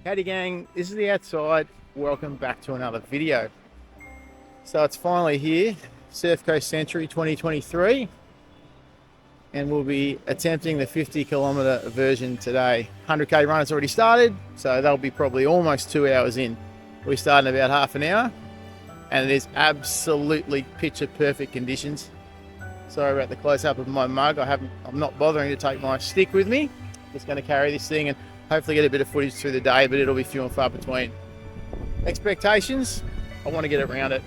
Howdy gang, this is the outside. Welcome back to another video. So it's finally here, Surfcoast Century 2023, and we'll be attempting the 50 kilometer version today. 100k run has already started, so that'll be probably almost 2 hours in. We start in about half an hour, and it is absolutely picture perfect conditions. Sorry about the close up of my mug. I'm not bothering to take my stick with me. Just going to carry this thing and hopefully get a bit of footage through the day, but it'll be few and far between. Expectations, I want to get around it.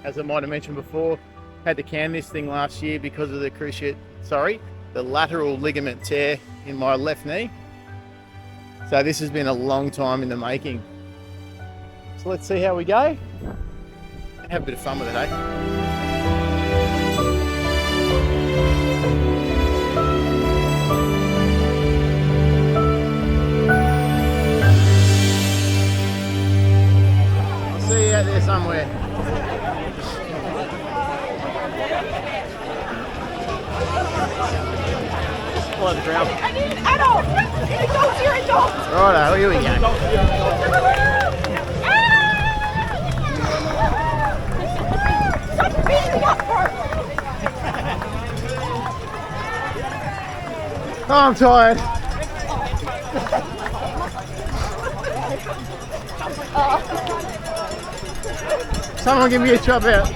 As I might have mentioned before, had to can this thing last year because of the lateral ligament tear in my left knee. So this has been a long time in the making. So let's see how we go and have a bit of fun with it, eh? Out there somewhere. Follow the trail. I need an adult! Adults, you're adults! Righto, here we go. Stop beating me up for Oh, I'm tired. Someone give me a chop out.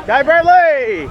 Go Bradley!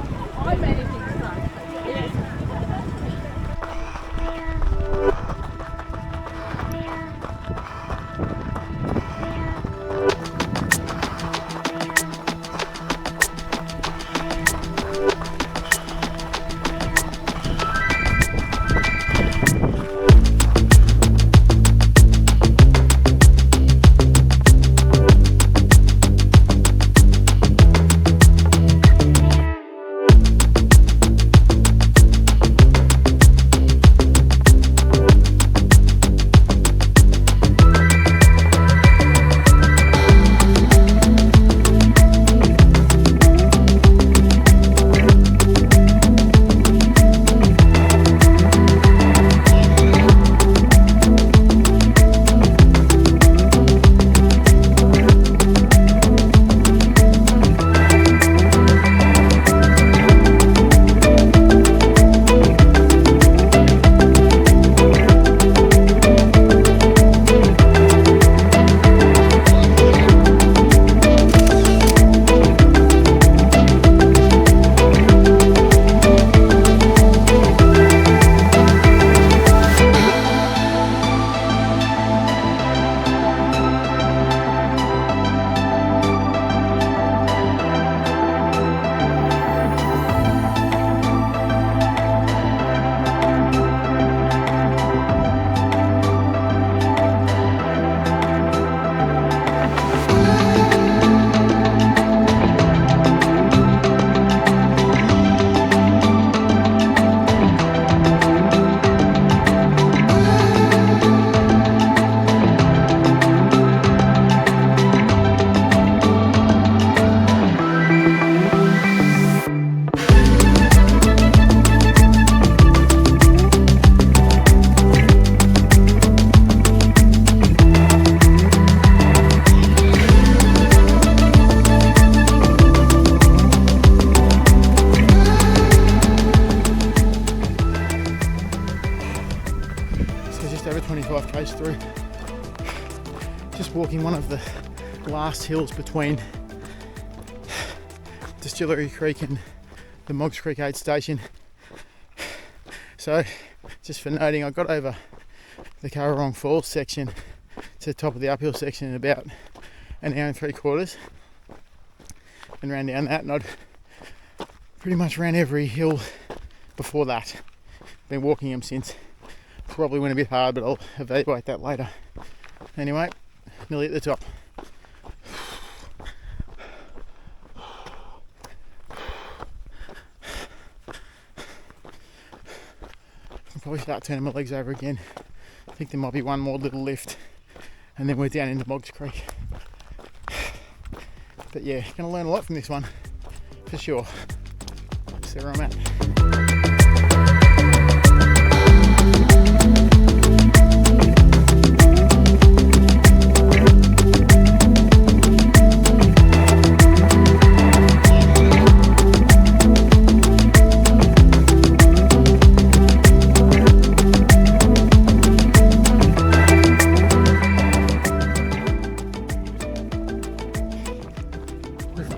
Over 25 k's through. Just walking one of the last hills between Distillery Creek and the Moggs Creek aid station. So just for noting, I got over the Currarong Falls section to the top of the uphill section in about an hour and 3/4 and ran down that, and I'd pretty much ran every hill before that. Been walking them since. Probably went a bit hard, but I'll evaluate that later. Anyway, nearly at the top. probably start turning my legs over again. I think there might be one more little lift and then we're down into Moggs Creek. But yeah, gonna learn a lot from this one, for sure. See where I'm at.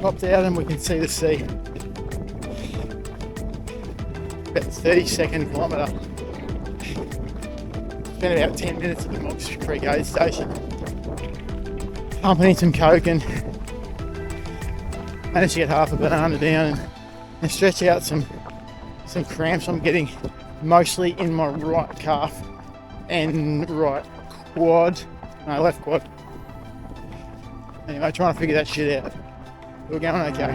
'Popped out and we can see the sea. About the 32nd kilometre. Spent about 10 minutes at the Moggs Creek aid station. Pumping in some coke and managed to get half a banana down and stretch out some cramps I'm getting mostly in my right calf and right quad. No, left quad. Anyway, trying to figure that shit out. We're going okay.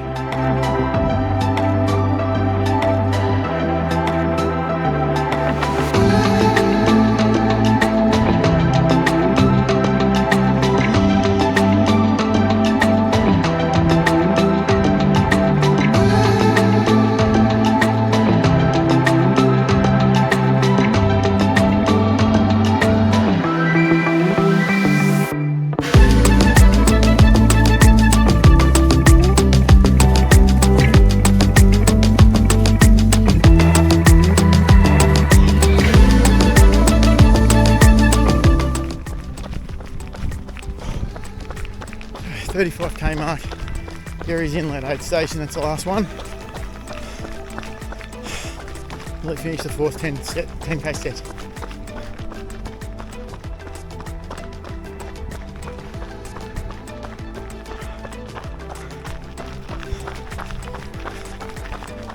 35k mark. Gary's Inlet aid station, that's the last one. Let's finish the fourth 10k set.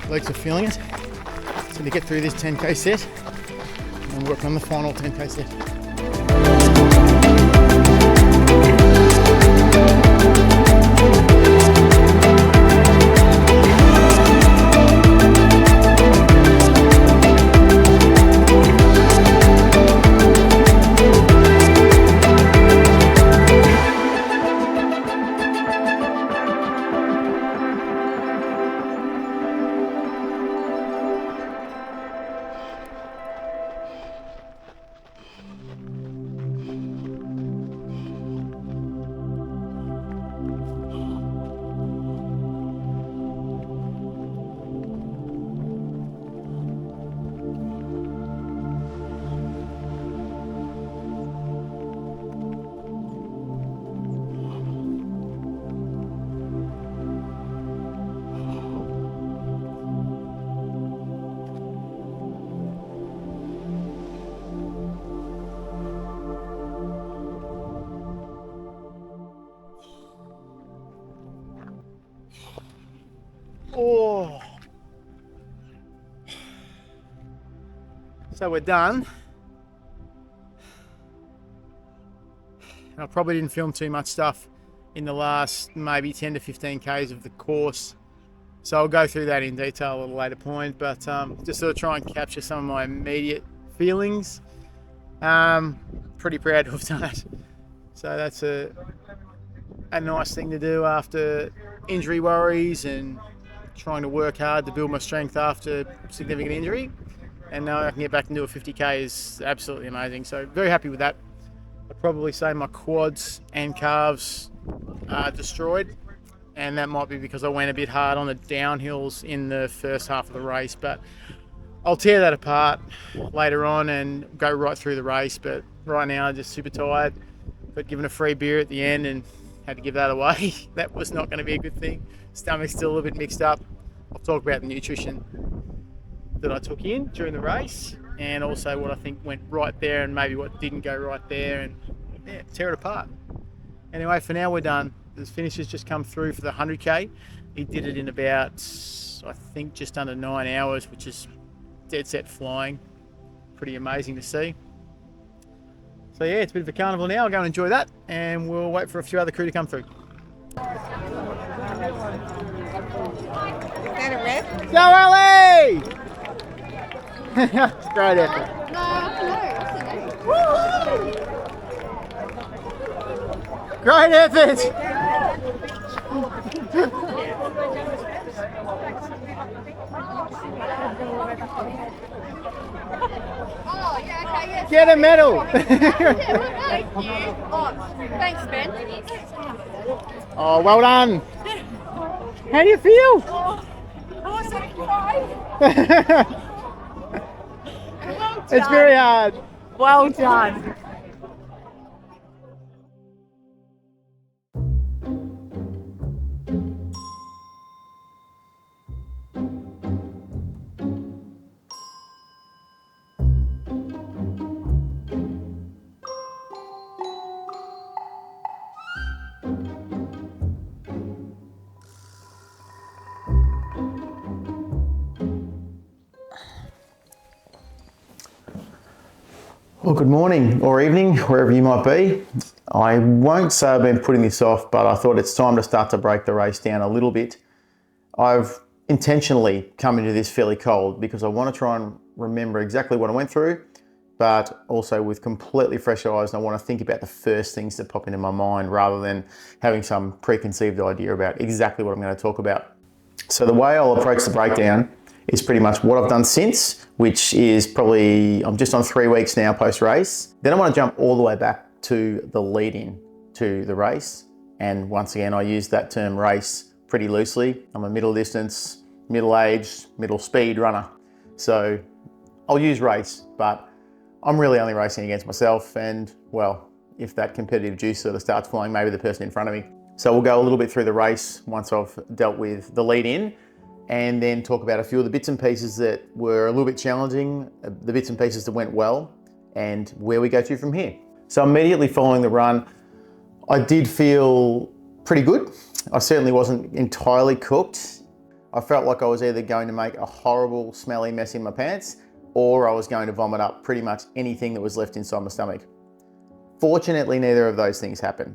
Legs are feeling it. So to get through this 10k set and work on the final 10k set. Oh, so we're done. I probably didn't film too much stuff in the last maybe 10 to 15 Ks of the course, so I'll go through that in detail at a later point, but just sort of try and capture some of my immediate feelings. Pretty proud to have done it. So that's a nice thing to do after injury worries and trying to work hard to build my strength after significant injury, and now I can get back into a 50k is absolutely amazing. So very happy with that. I'd probably say my quads and calves are destroyed, and that might be because I went a bit hard on the downhills in the first half of the race, but I'll tear that apart later on and go right through the race. But right now I'm just super tired. Got given a free beer at the end and had to give that away. That was not going to be a good thing. Stomach's still a little bit mixed up. I'll talk about the nutrition that I took in during the race and also what I think went right there and maybe what didn't go right there, and yeah, tear it apart. Anyway, for now we're done. The finish has just come through for the 100k. He did it in about, I think, just under 9 hours, which is dead set flying. Pretty amazing to see. So yeah, it's a bit of a carnival now. I'll go and enjoy that and we'll wait for a few other crew to come through. Is that a red? Go Ellie! It's great effort. Great effort. Oh, yeah, okay, yes. Get a medal. Thank you. Oh, thanks, Ben. Oh, well done. How do you feel? I was like, well It's very hard. Well done. Well, good morning or evening, wherever you might be. I won't say I've been putting this off, but I thought it's time to start to break the race down a little bit. I've intentionally come into this fairly cold because I want to try and remember exactly what I went through, but also with completely fresh eyes, and I want to think about the first things that pop into my mind rather than having some preconceived idea about exactly what I'm going to talk about. So the way I'll approach the breakdown is pretty much what I've done since, which is probably, I'm just on 3 weeks now post-race. Then I want to jump all the way back to the lead-in to the race. And once again, I use that term race pretty loosely. I'm a middle distance, middle-aged, middle speed runner. So I'll use race, but I'm really only racing against myself. And well, if that competitive juice sort of starts flowing, maybe the person in front of me. So we'll go a little bit through the race once I've dealt with the lead-in, and then talk about a few of the bits and pieces that were a little bit challenging, the bits and pieces that went well, and where we go to from here. So immediately following the run, I did feel pretty good. I certainly wasn't entirely cooked. I felt like I was either going to make a horrible smelly mess in my pants, or I was going to vomit up pretty much anything that was left inside my stomach. Fortunately, neither of those things happened.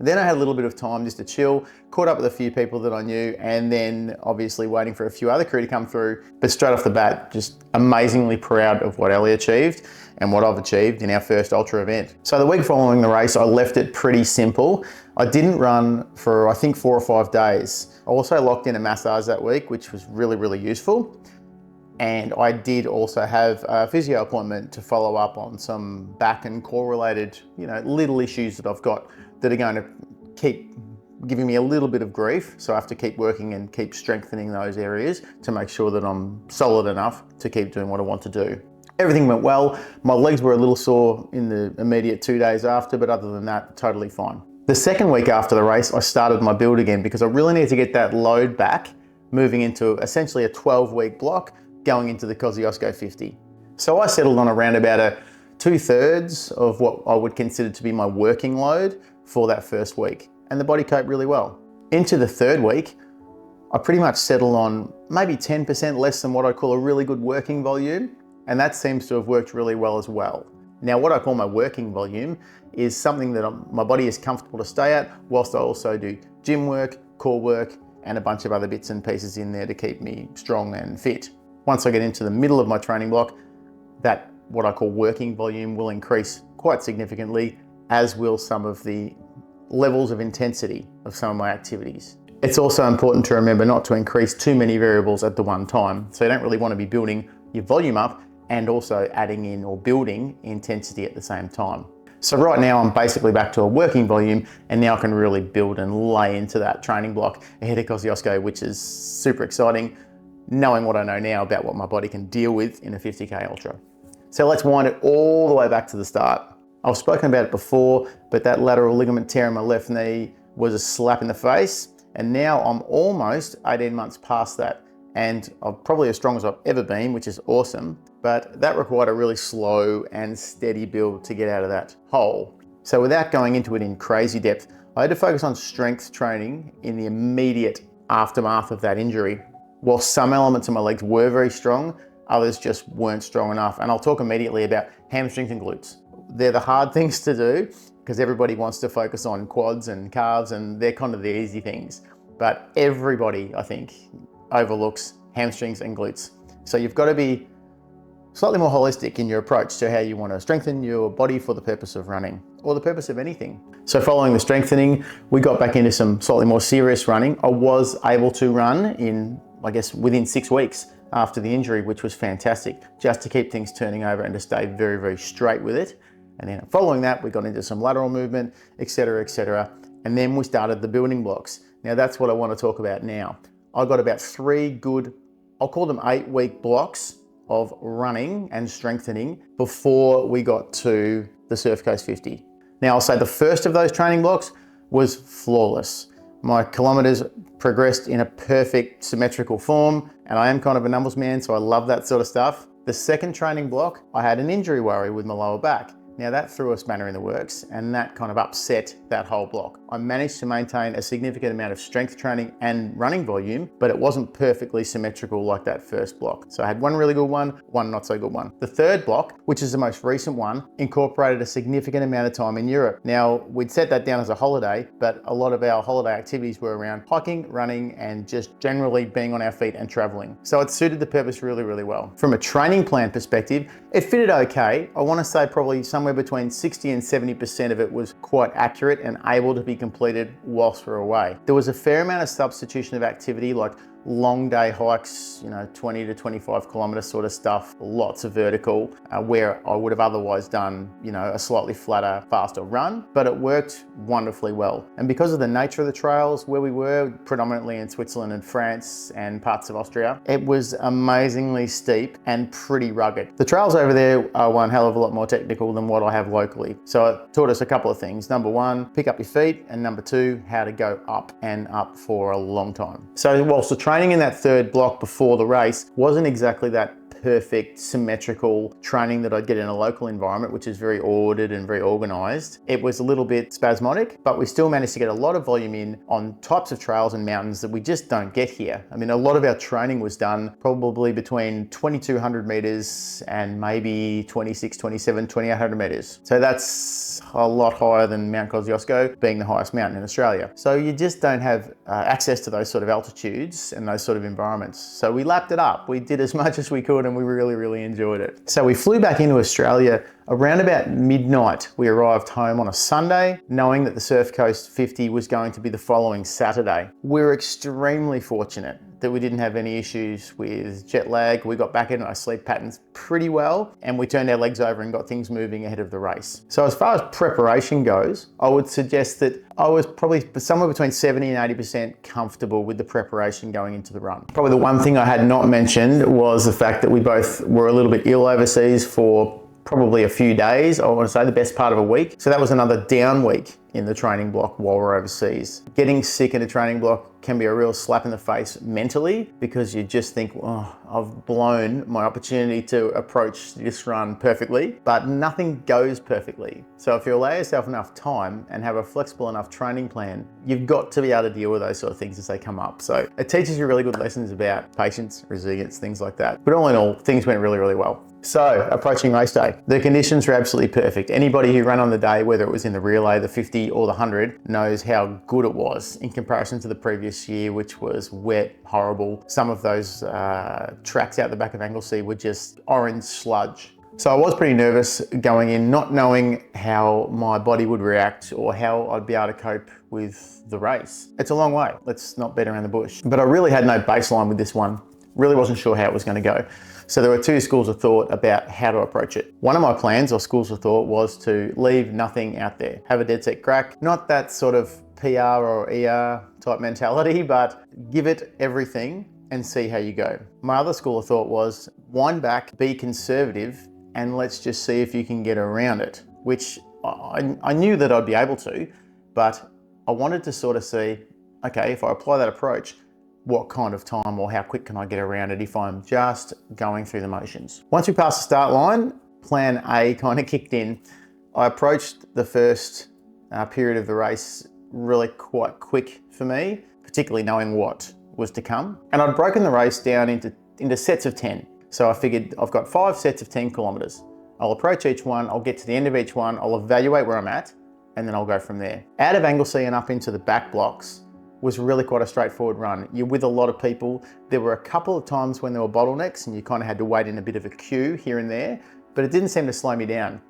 Then I had a little bit of time just to chill, caught up with a few people that I knew, and then obviously waiting for a few other crew to come through. But straight off the bat, just amazingly proud of what Ellie achieved and what I've achieved in our first ultra event. So the week following the race, I left it pretty simple. I didn't run for, I think, 4 or 5 days. I also locked in a massage that week, which was really, really useful. And I did also have a physio appointment to follow up on some back and core related, little issues that I've got that are going to keep giving me a little bit of grief. So I have to keep working and keep strengthening those areas to make sure that I'm solid enough to keep doing what I want to do. Everything went well. My legs were a little sore in the immediate 2 days after, but other than that, totally fine. The second week after the race, I started my build again because I really need to get that load back, moving into essentially a 12-week block going into the Kosciuszko 50. So I settled on around about a 2/3 of what I would consider to be my working load for that first week. And the body coped really well. Into the third week, I pretty much settled on maybe 10% less than what I call a really good working volume. And that seems to have worked really well as well. Now, what I call my working volume is something that my body is comfortable to stay at, whilst I also do gym work, core work, and a bunch of other bits and pieces in there to keep me strong and fit. Once I get into the middle of my training block, that what I call working volume will increase quite significantly, as will some of the levels of intensity of some of my activities. It's also important to remember not to increase too many variables at the one time. So you don't really want to be building your volume up and also adding in or building intensity at the same time. So right now I'm basically back to a working volume, and now I can really build and lay into that training block ahead of Kosciuszko, which is super exciting, knowing what I know now about what my body can deal with in a 50K ultra. So let's wind it all the way back to the start. I've spoken about it before, but that lateral ligament tear in my left knee was a slap in the face. And now I'm almost 18 months past that. And I'm probably as strong as I've ever been, which is awesome. But that required a really slow and steady build to get out of that hole. So without going into it in crazy depth, I had to focus on strength training in the immediate aftermath of that injury. While some elements of my legs were very strong, others just weren't strong enough. And I'll talk immediately about hamstrings and glutes. They're the hard things to do because everybody wants to focus on quads and calves, and they're kind of the easy things. But everybody, I think, overlooks hamstrings and glutes. So you've got to be slightly more holistic in your approach to how you want to strengthen your body for the purpose of running or the purpose of anything. So following the strengthening, we got back into some slightly more serious running. I was able to run in, I guess, within 6 weeks after the injury, which was fantastic, just to keep things turning over and to stay very, very straight with it. And then following that, we got into some lateral movement, etc., etc. And then we started the building blocks. Now that's what I want to talk about now. I got about 3 good, I'll call them 8-week blocks of running and strengthening before we got to the Surfcoast 50. Now I'll say the first of those training blocks was flawless. My kilometers progressed in a perfect symmetrical form, and I am kind of a numbers man, so I love that sort of stuff. The second training block, I had an injury worry with my lower back. Now that threw a spanner in the works, and that kind of upset that whole block. I managed to maintain a significant amount of strength training and running volume, but it wasn't perfectly symmetrical like that first block. So I had one really good one not so good one. The third block, which is the most recent one, incorporated a significant amount of time in Europe. Now we'd set that down as a holiday, but a lot of our holiday activities were around hiking, running, and just generally being on our feet and traveling. So it suited the purpose really, really well. From a training plan perspective, it fitted okay. I want to say probably somewhere between 60 and 70% of it was quite accurate and able to be completed whilst we're away. There was a fair amount of substitution of activity, like long day hikes, 20 to 25 kilometer sort of stuff, lots of vertical, where I would have otherwise done, a slightly flatter, faster run, but it worked wonderfully well. And because of the nature of the trails where we were, predominantly in Switzerland and France and parts of Austria, it was amazingly steep and pretty rugged. The trails over there are one hell of a lot more technical than what I have locally. So it taught us a couple of things. Number one, pick up your feet, and number two, how to go up and up for a long time. So whilst the training in that third block before the race wasn't exactly that perfect symmetrical training that I'd get in a local environment, which is very ordered and very organized, it was a little bit spasmodic, but we still managed to get a lot of volume in on types of trails and mountains that we just don't get here. I mean, a lot of our training was done probably between 2,200 meters and maybe 26, 27, 2,800 meters. So that's a lot higher than Mount Kosciuszko, being the highest mountain in Australia. So you just don't have access to those sort of altitudes and those sort of environments. So we lapped it up. We did as much as we could, and we really, really enjoyed it. So we flew back into Australia around about midnight. We arrived home on a Sunday, knowing that the Surfcoast 50 was going to be the following Saturday. We were extremely fortunate that we didn't have any issues with jet lag. We got back into our sleep patterns pretty well, and we turned our legs over and got things moving ahead of the race. So as far as preparation goes, I would suggest that I was probably somewhere between 70 and 80% comfortable with the preparation going into the run. Probably the one thing I had not mentioned was the fact that we both were a little bit ill overseas for probably a few days, I want to say the best part of a week. So that was another down week in the training block while we're overseas. Getting sick in a training block can be a real slap in the face mentally, because you just think, oh, I've blown my opportunity to approach this run perfectly, but nothing goes perfectly. So if you allow yourself enough time and have a flexible enough training plan, you've got to be able to deal with those sort of things as they come up. So it teaches you really good lessons about patience, resilience, things like that. But all in all, things went really, really well. So approaching race day, the conditions were absolutely perfect. Anybody who ran on the day, whether it was in the relay, the 50 or the 100, knows how good it was in comparison to the previous year, which was wet, horrible. Some of those tracks out the back of Anglesea were just orange sludge. So I was pretty nervous going in, not knowing how my body would react or how I'd be able to cope with the race. It's a long way, let's not beat around the bush. But I really had no baseline with this one. Really wasn't sure how it was going to go. So there were two schools of thought about how to approach it. One of my plans or schools of thought was to leave nothing out there. Have a dead set crack. Not that sort of PR or ER type mentality, but give it everything and see how you go. My other school of thought was wind back, be conservative, and let's just see if you can get around it, which I knew that I'd be able to, but I wanted to sort of see, okay, if I apply that approach, what kind of time or how quick can I get around it if I'm just going through the motions. Once we passed the start line, plan A kind of kicked in. I approached the first period of the race really quite quick for me, particularly knowing what was to come. And I'd broken the race down into sets of 10. So I figured I've got 5 sets of 10 kilometers. I'll approach each one, I'll get to the end of each one, I'll evaluate where I'm at, and then I'll go from there. Out of Anglesea and up into the back blocks, was really quite a straightforward run. You're with a lot of people. There were a couple of times when there were bottlenecks and you kind of had to wait in a bit of a queue here and there, but it didn't seem to slow me down.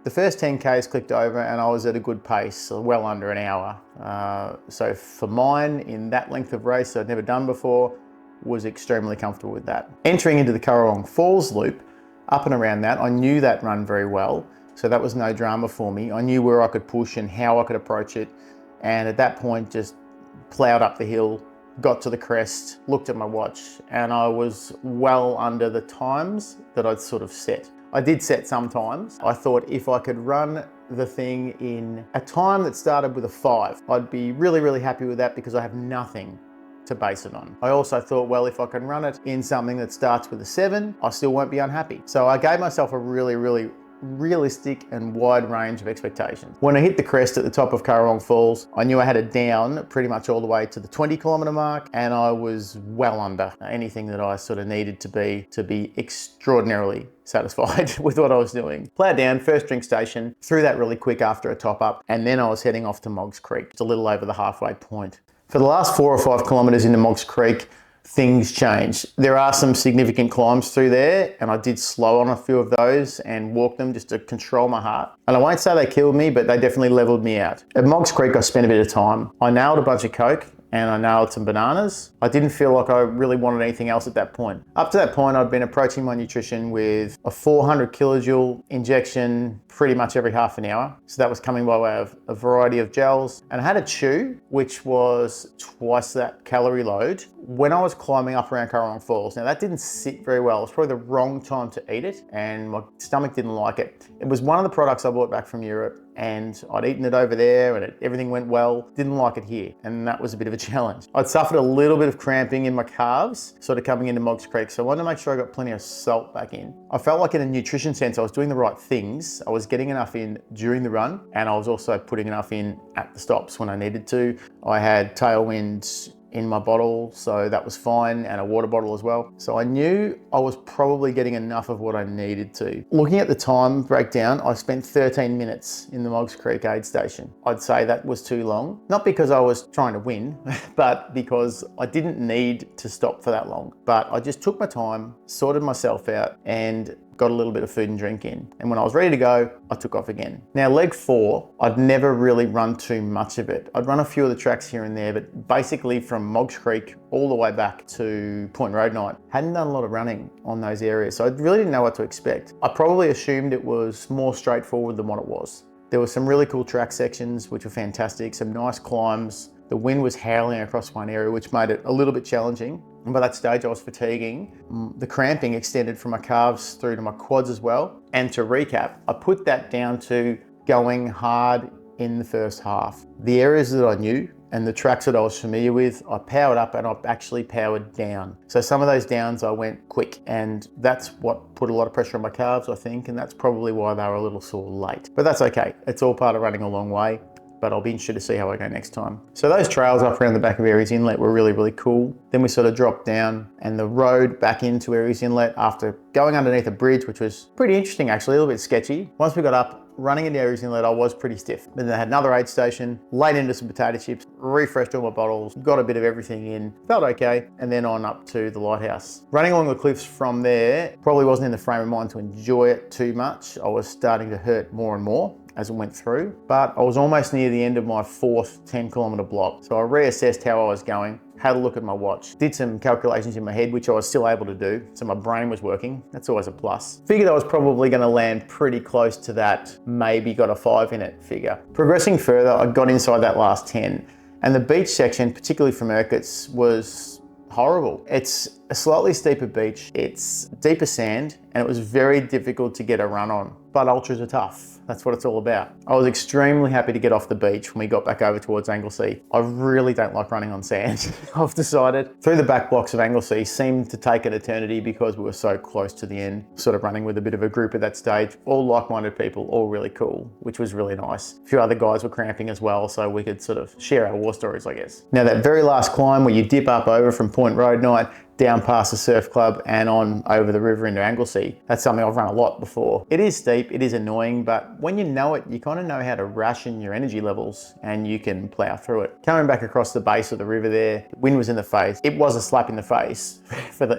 The first 10Ks clicked over and I was at a good pace, well under an hour. So for mine, in that length of race I'd never done before, was extremely comfortable with that. Entering into the Currawong Falls loop, up and around that, I knew that run very well. So that was no drama for me. I knew where I could push and how I could approach it. And at that point, just plowed up the hill, got to the crest, looked at my watch, and I was well under the times that I'd sort of set. I did set some times. I thought if I could run the thing in a time that started with a 5, I'd be really, really happy with that because I have nothing to base it on. I also thought, well, if I can run it in something that starts with a 7, I still won't be unhappy. So I gave myself a really, really realistic and wide range of expectations. When I hit the crest at the top of Currawong Falls, I knew I had it down pretty much all the way to the 20-kilometer mark, and I was well under anything that I sort of needed to be extraordinarily satisfied with what I was doing. Plowed down, first drink station, threw that really quick after a top up, and then I was heading off to Moggs Creek. It's a little over the halfway point. For the last 4 or 5 kilometers into Moggs Creek, things changed. There are some significant climbs through there, and I did slow on a few of those and walk them just to control my heart. And I won't say they killed me, but they definitely leveled me out. At Moggs Creek, I spent a bit of time. I nailed a bunch of Coke and I nailed some bananas. I didn't feel like I really wanted anything else at that point. Up to that point, I'd been approaching my nutrition with a 400 kilojoule injection pretty much every half an hour. So that was coming by way of a variety of gels. And I had a chew, which was twice that calorie load when I was climbing up around Currawong Falls. Now that didn't sit very well. It was probably the wrong time to eat it and my stomach didn't like it. It was one of the products I brought back from Europe and I'd eaten it over there and everything went well. Didn't like it here, and that was a bit of a challenge. I'd suffered a little bit of cramping in my calves, sort of coming into Moggs Creek, so I wanted to make sure I got plenty of salt back in. I felt like in a nutrition sense, I was doing the right things. I was getting enough in during the run, and I was also putting enough in at the stops when I needed to. I had Tailwind in my bottle, so that was fine, and a water bottle as well. So I knew I was probably getting enough of what I needed to. Looking at the time breakdown, I spent 13 minutes in the Moggs Creek aid station. I'd say that was too long, not because I was trying to win, but because I didn't need to stop for that long. But I just took my time, sorted myself out, and got a little bit of food and drink in. And when I was ready to go, I took off again. Now leg 4, I'd never really run too much of it. I'd run a few of the tracks here and there, but basically from Moggs Creek all the way back to Point Road Night, hadn't done a lot of running on those areas. So I really didn't know what to expect. I probably assumed it was more straightforward than what it was. There were some really cool track sections, which were fantastic, some nice climbs. The wind was howling across one area, which made it a little bit challenging. And by that stage, I was fatiguing. The cramping extended from my calves through to my quads as well. And to recap, I put that down to going hard in the first half. The areas that I knew and the tracks that I was familiar with, I powered up and I actually powered down. So some of those downs I went quick, and that's what put a lot of pressure on my calves, I think, and that's probably why they were a little sore late. But that's okay. It's all part of running a long way. But I'll be interested to see how I go next time. So those trails up around the back of Aries Inlet were really, really cool. Then we sort of dropped down and the road back into Aries Inlet after going underneath a bridge, which was pretty interesting actually, a little bit sketchy. Once we got up, running into Aries Inlet, I was pretty stiff. But then I had another aid station, laid into some potato chips, refreshed all my bottles, got a bit of everything in, felt okay, and then on up to the lighthouse. Running along the cliffs from there, probably wasn't in the frame of mind to enjoy it too much. I was starting to hurt more and more as it went through, but I was almost near the end of my 4th 10-kilometer block. So I reassessed how I was going, had a look at my watch, did some calculations in my head, which I was still able to do. So my brain was working. That's always a plus. Figured I was probably gonna land pretty close to that, maybe got a 5 in it figure. Progressing further, I got inside that last 10. And the beach section, particularly from Urquharts, was horrible. It's a slightly steeper beach, it's deeper sand, and it was very difficult to get a run on. But ultras are tough. That's what it's all about. I was extremely happy to get off the beach when we got back over towards Anglesea. I really don't like running on sand, I've decided. Through the back blocks of Anglesea seemed to take an eternity because we were so close to the end, sort of running with a bit of a group at that stage, all like-minded people, all really cool, which was really nice. A few other guys were cramping as well, so we could sort of share our war stories, I guess. Now that very last climb where you dip up over from Point Road Night, down past the surf club and on over the river into Anglesea. That's something I've run a lot before. It is steep, it is annoying, but when you know it, you kind of know how to ration your energy levels and you can plow through it. Coming back across the base of the river there, the wind was in the face. It was a slap in the face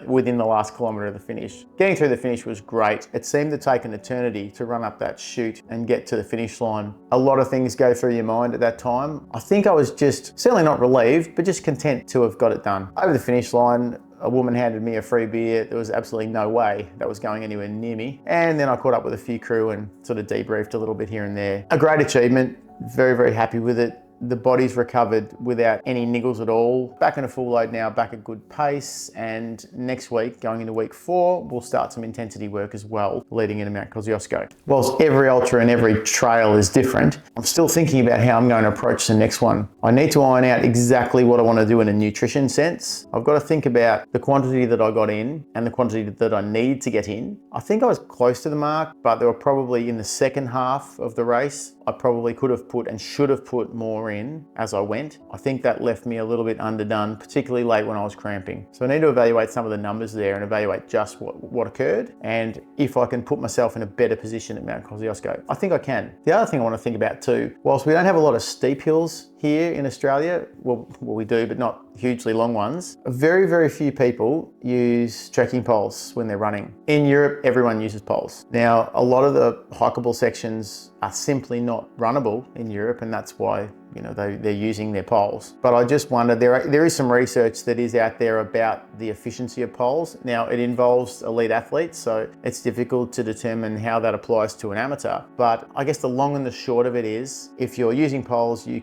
within the last kilometre of the finish. Getting through the finish was great. It seemed to take an eternity to run up that chute and get to the finish line. A lot of things go through your mind at that time. I think I was just certainly not relieved, but just content to have got it done. Over the finish line, a woman handed me a free beer. There was absolutely no way that was going anywhere near me. And then I caught up with a few crew and sort of debriefed a little bit here and there. A great achievement, very, very happy with it. The body's recovered without any niggles at all. Back in a full load now, back at good pace. And next week, going into week 4, we'll start some intensity work as well, leading into Mount Kosciuszko. Whilst every ultra and every trail is different, I'm still thinking about how I'm going to approach the next one. I need to iron out exactly what I want to do in a nutrition sense. I've got to think about the quantity that I got in and the quantity that I need to get in. I think I was close to the mark, but there were probably in the second half of the race, I probably could have put and should have put more in as I went. I think that left me a little bit underdone, particularly late when I was cramping. So I need to evaluate some of the numbers there and evaluate just what occurred and if I can put myself in a better position at Mount Kosciuszko. I think I can. The other thing I want to think about too, whilst we don't have a lot of steep hills here in Australia, well we do, but not hugely long ones, very, very few people use trekking poles when they're running. In Europe, everyone uses poles. Now, a lot of the hikeable sections are simply not runnable in Europe, and that's why they're using their poles. But I just wonder, there is some research that is out there about the efficiency of poles. Now, it involves elite athletes, so it's difficult to determine how that applies to an amateur. But I guess the long and the short of it is, if you're using poles, you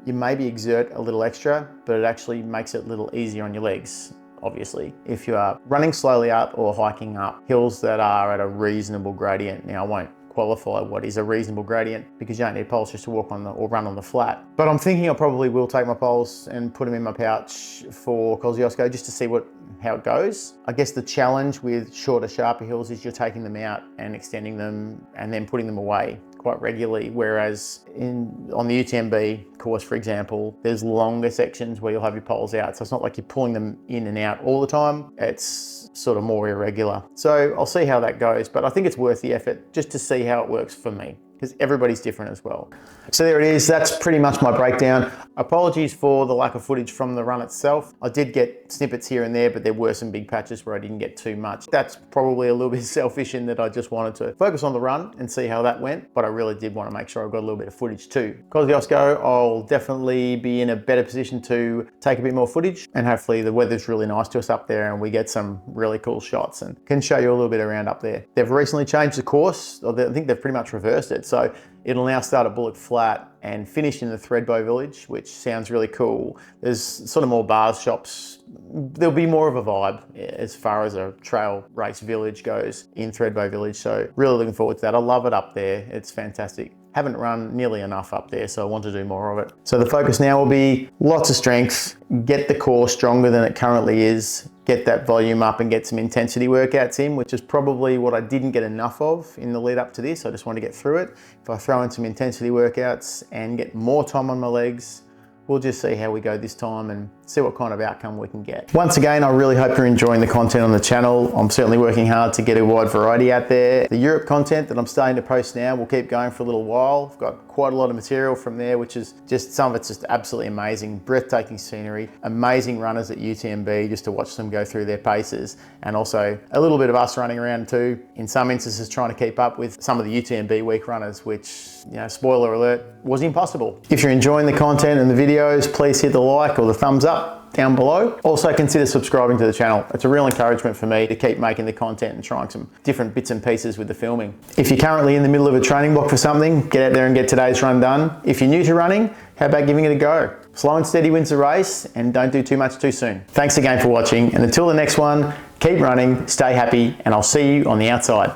maybe exert a little extra, but it actually makes it a little easier on your legs. Obviously, if you are running slowly up or hiking up hills that are at a reasonable gradient. Now, I won't qualify what is a reasonable gradient because you don't need poles just to walk on or run on the flat. But I'm thinking I probably will take my poles and put them in my pouch for Kosciuszko just to see how it goes. I guess the challenge with shorter, sharper hills is you're taking them out and extending them and then putting them away quite regularly, whereas on the UTMB course, for example, there's longer sections where you'll have your poles out, so it's not like you're pulling them in and out all the time. It's sort of more irregular. So I'll see how that goes, but I think it's worth the effort just to see how it works for me, because everybody's different as well. So there it is, that's pretty much my breakdown. Apologies for the lack of footage from the run itself. I did get snippets here and there, but there were some big patches where I didn't get too much. That's probably a little bit selfish in that I just wanted to focus on the run and see how that went, but I really did want to make sure I got a little bit of footage too. Kosciuszko, I'll definitely be in a better position to take a bit more footage, and hopefully the weather's really nice to us up there and we get some really cool shots and can show you a little bit around up there. They've recently changed the course. I think they've pretty much reversed it. So it'll now start at Bullock Flat and finish in the Thredbo village, which sounds really cool. There's sort of more bars, shops. There'll be more of a vibe as far as a trail race village goes in Thredbo village. So really looking forward to that. I love it up there. It's fantastic. Haven't run nearly enough up there, so I want to do more of it. So the focus now will be lots of strength, get the core stronger than it currently is, get that volume up and get some intensity workouts in, which is probably what I didn't get enough of in the lead up to this. I just want to get through it. If I throw in some intensity workouts and get more time on my legs, we'll just see how we go this time and see what kind of outcome we can get. Once again, I really hope you're enjoying the content on the channel. I'm certainly working hard to get a wide variety out there. The Europe content that I'm starting to post now will keep going for a little while. I've got quite a lot of material from there, which is just, some of it's just absolutely amazing, breathtaking scenery, amazing runners at UTMB just to watch them go through their paces, and also a little bit of us running around too, in some instances trying to keep up with some of the UTMB week runners, which, spoiler alert, was impossible. If you're enjoying the content and the videos, please hit the like or the thumbs up down below. Also consider subscribing to the channel. It's a real encouragement for me to keep making the content and trying some different bits and pieces with the filming. If you're currently in the middle of a training block for something, get out there and get today's run done. If you're new to running, how about giving it a go? Slow and steady wins the race, and don't do too much too soon. Thanks again for watching, and until the next one, keep running, stay happy, and I'll see you on the outside.